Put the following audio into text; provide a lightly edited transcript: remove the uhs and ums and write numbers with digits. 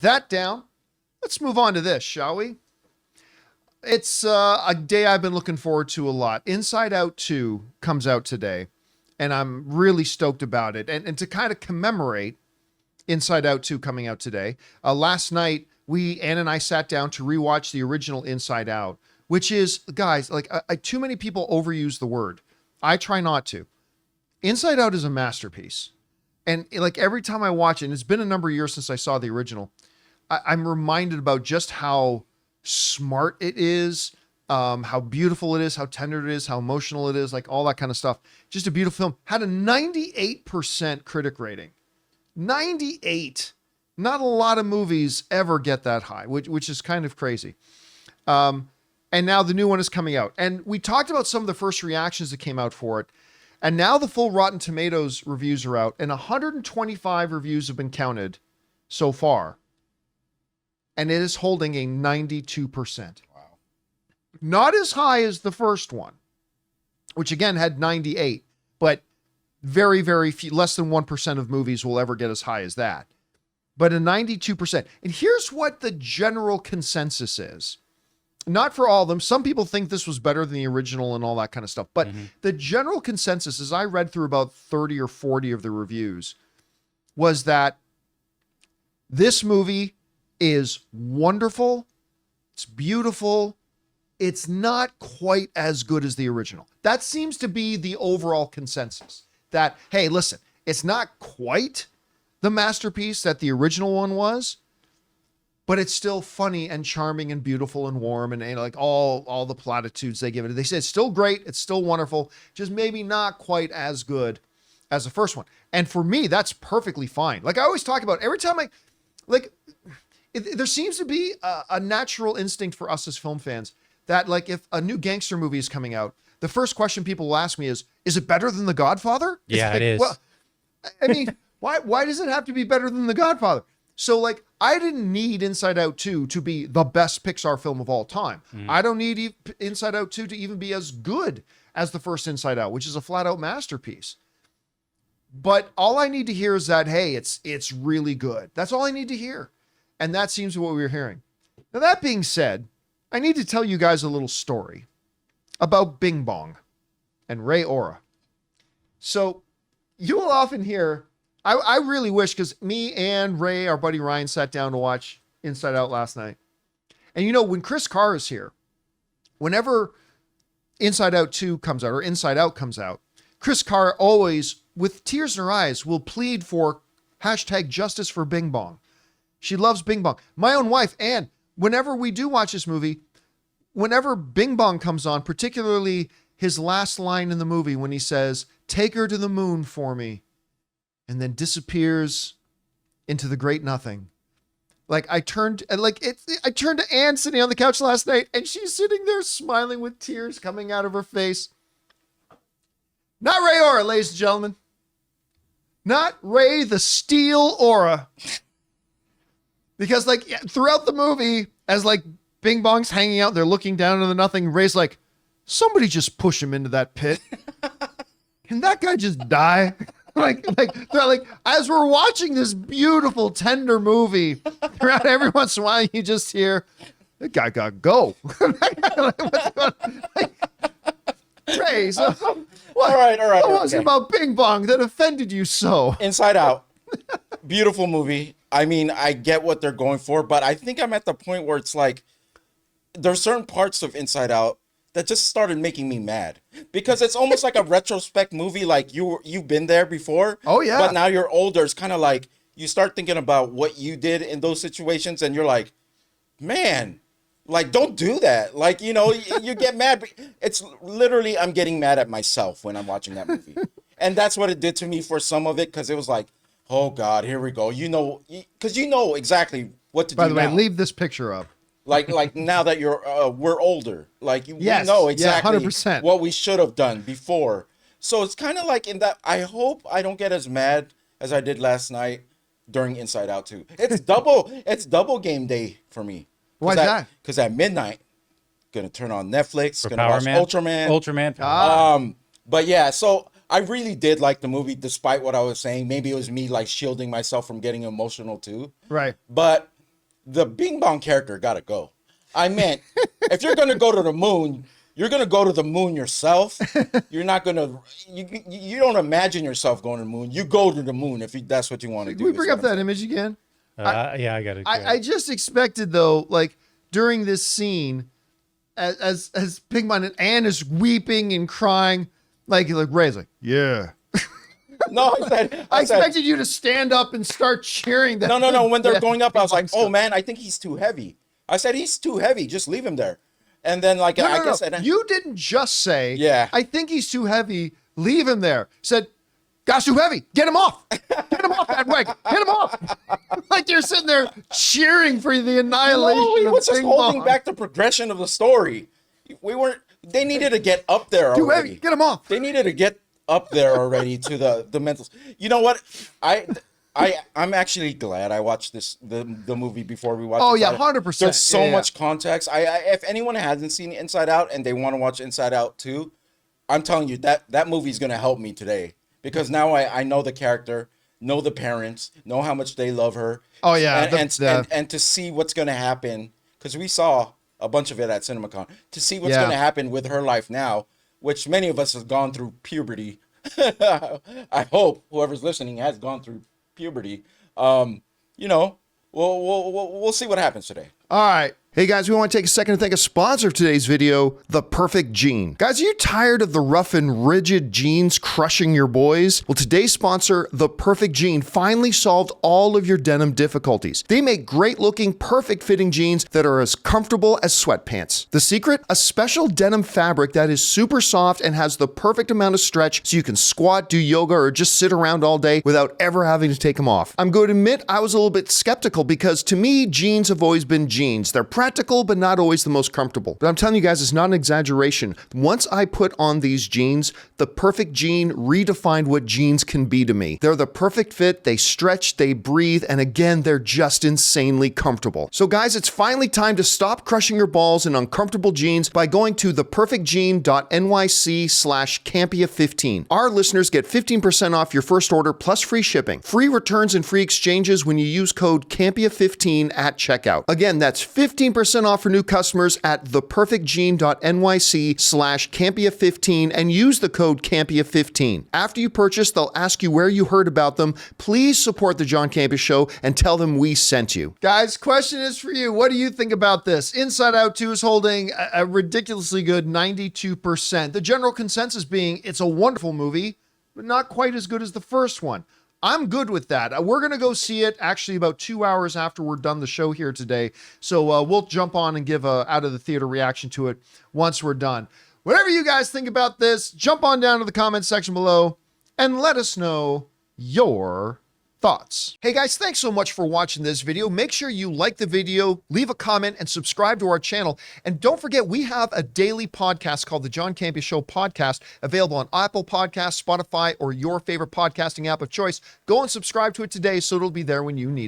That down. Let's move on to this, shall we? It's a day I've been looking forward to a lot. Inside Out 2 comes out today, and I'm really stoked about it. And to kind of commemorate Inside Out 2 coming out today, last night, Ann and I sat down to rewatch the original Inside Out, which is, guys, like too many people overuse the word. I try not to. Inside Out is a masterpiece. And like every time I watch it, and it's been a number of years since I saw the original, I'm reminded about just how smart it is, how beautiful it is, how tender it is, how emotional it is, like all that kind of stuff. Just a beautiful film. Had a 98% critic rating. 98. Not a lot of movies ever get that high, which is kind of crazy. And now the new one is coming out. And we talked about some of the first reactions that came out for it. And now the full Rotten Tomatoes reviews are out, and 125 reviews have been counted so far. And it is holding a 92%. Wow. Not as high as the first one, which again had 98, but very, very few, less than 1% of movies will ever get as high as that. But a 92%. And here's what the general consensus is. Not for all of them. Some people think this was better than the original and all that kind of stuff. But the general consensus, as I read through about 30 or 40 of the reviews, was that this movie is wonderful. It's beautiful. It's not quite as good as the original. That seems to be the overall consensus. That, hey, listen, it's not quite the masterpiece that the original one was, but it's still funny and charming and beautiful and warm and like all the platitudes they give it. They say it's still great. It's still wonderful. Just maybe not quite as good as the first one. And for me, that's perfectly fine. Like I always talk about, every time there seems to be a natural instinct for us as film fans that like if a new gangster movie is coming out, the first question people will ask me is it better than The Godfather? Yeah, it is. Well, I mean, why does it have to be better than The Godfather? So like, I didn't need Inside Out 2 to be the best Pixar film of all time. I don't need Inside Out 2 to even be as good as the first Inside Out, which is a flat out masterpiece. But all I need to hear is that, hey, it's really good. That's all I need to hear. And that seems to be what we're hearing. Now, that being said, I need to tell you guys a little story about Bing Bong and Ray Ora. So you will often hear, I really wish, because me and Ray, our buddy Ryan, sat down to watch Inside Out last night. And you know, when Chris Carr is here, whenever Inside Out 2 comes out or Inside Out comes out, Chris Carr always, with tears in her eyes, will plead for #justice for Bing Bong. She loves Bing Bong. My own wife, Ann, whenever we do watch this movie, whenever Bing Bong comes on, particularly his last line in the movie when he says, "Take her to the moon for me," and then disappears into the great nothing. Like I turned to Ann sitting on the couch last night, and she's sitting there smiling with tears coming out of her face. Not Ray Ora, ladies and gentlemen. Not Ray the Steel Ora. Because like throughout the movie, as like Bing Bong's hanging out, they're looking down into the nothing. Ray's like, somebody just push him into that pit. Can that guy just die? They're like, as we're watching this beautiful, tender movie, throughout every once in a while, you just hear, that guy got to go. Ray, so what? All right. What was it about Bing Bong that offended you so? Inside Out. Beautiful movie. I mean, I get what they're going for, but I think I'm at the point where it's like, there's certain parts of Inside Out that just started making me mad because it's almost like a retrospect movie. Like you've been there before. Oh yeah. But now you're older. It's kind of like you start thinking about what you did in those situations and you're like, man, like, don't do that. Like, you know, you get mad. It's literally, I'm getting mad at myself when I'm watching that movie. And that's what it did to me for some of it. Cause it was like, oh God, here we go. You know, cause you know exactly what to do. By the way, now. leave this picture up. Like now that we're older, like yes. we know exactly 100%. what we should have done before. So it's kind of like in that, I hope I don't get as mad as I did last night during Inside Out 2. It's double game day for me. Why is that? Because at midnight, gonna turn on Netflix, For gonna Power watch Man? Ultraman. But yeah, so I really did like the movie, despite what I was saying. Maybe it was me like shielding myself from getting emotional too. Right. But the Bing Bong character gotta go. I meant, if you're gonna go to the moon, you're gonna go to the moon yourself. You're not gonna. You don't imagine yourself going to the moon. You go to the moon if that's what you want to do. Can we bring up that image again? Yeah, I got it. I just expected though, like during this scene, as Pigmon and Anne is weeping and crying, like Ray's like, yeah. No, I expected you to stand up and start cheering. That No. When they're going up, I was like, oh man, I think he's too heavy. I said he's too heavy. Just leave him there. And then I guess you didn't just say, yeah, I think he's too heavy. Leave him there. Said, gosh, too heavy. Get him off. Get him off that wig. Get him off. Like you're sitting there cheering for the annihilation. No, he was just holding Bong. back the progression of the story. They needed to get up there already. Too heavy. Get him off. They needed to get up there already to the mentals. You know what? I'm actually glad I watched the movie before we watched. Oh yeah, 100%. There's so much context. If anyone hasn't seen Inside Out and they want to watch Inside Out 2, I'm telling you that movie's gonna help me today because now I know the character, know the parents, know how much they love her. Oh yeah, and to see what's gonna happen because we saw a bunch of it at CinemaCon. To see what's gonna happen with her life now, which many of us have gone through puberty. I hope whoever's listening has gone through puberty. We'll see what happens today. All right. Hey guys, we want to take a second to thank a sponsor of today's video, The Perfect Jean. Guys, are you tired of the rough and rigid jeans crushing your boys? Well, today's sponsor, The Perfect Jean, finally solved all of your denim difficulties. They make great looking, perfect fitting jeans that are as comfortable as sweatpants. The secret? A special denim fabric that is super soft and has the perfect amount of stretch so you can squat, do yoga, or just sit around all day without ever having to take them off. I'm going to admit I was a little bit skeptical because to me, jeans have always been jeans. They're practical, but not always the most comfortable. But I'm telling you guys, it's not an exaggeration. Once I put on these jeans, the Perfect Jean redefined what jeans can be to me. They're the perfect fit, they stretch, they breathe, and again, they're just insanely comfortable. So guys, it's finally time to stop crushing your balls in uncomfortable jeans by going to theperfectjean.nyc/Campea15. Our listeners get 15% off your first order plus free shipping, free returns and free exchanges when you use code Campea15 at checkout. Again, that's 15% off for new customers at theperfectjean.nyc/Campea15 and use the code Campea15. After you purchase, they'll ask you where you heard about them. Please support the John Campea Show and tell them we sent you. Guys, question is for you. What do you think about this? Inside Out 2 is holding a ridiculously good 92%. The general consensus being it's a wonderful movie, but not quite as good as the first one. I'm good with that. We're going to go see it actually about 2 hours after we're done the show here today. So we'll jump on and give a out of the theater reaction to it once we're done. Whatever you guys think about this, jump on down to the comment section below and let us know your thoughts. Hey guys, thanks so much for watching this video. Make sure you like the video, leave a comment, and subscribe to our channel. And don't forget, we have a daily podcast called the John Campea Show Podcast, available on Apple Podcasts, Spotify, or your favorite podcasting app of choice. Go and subscribe to it today so it'll be there when you need it.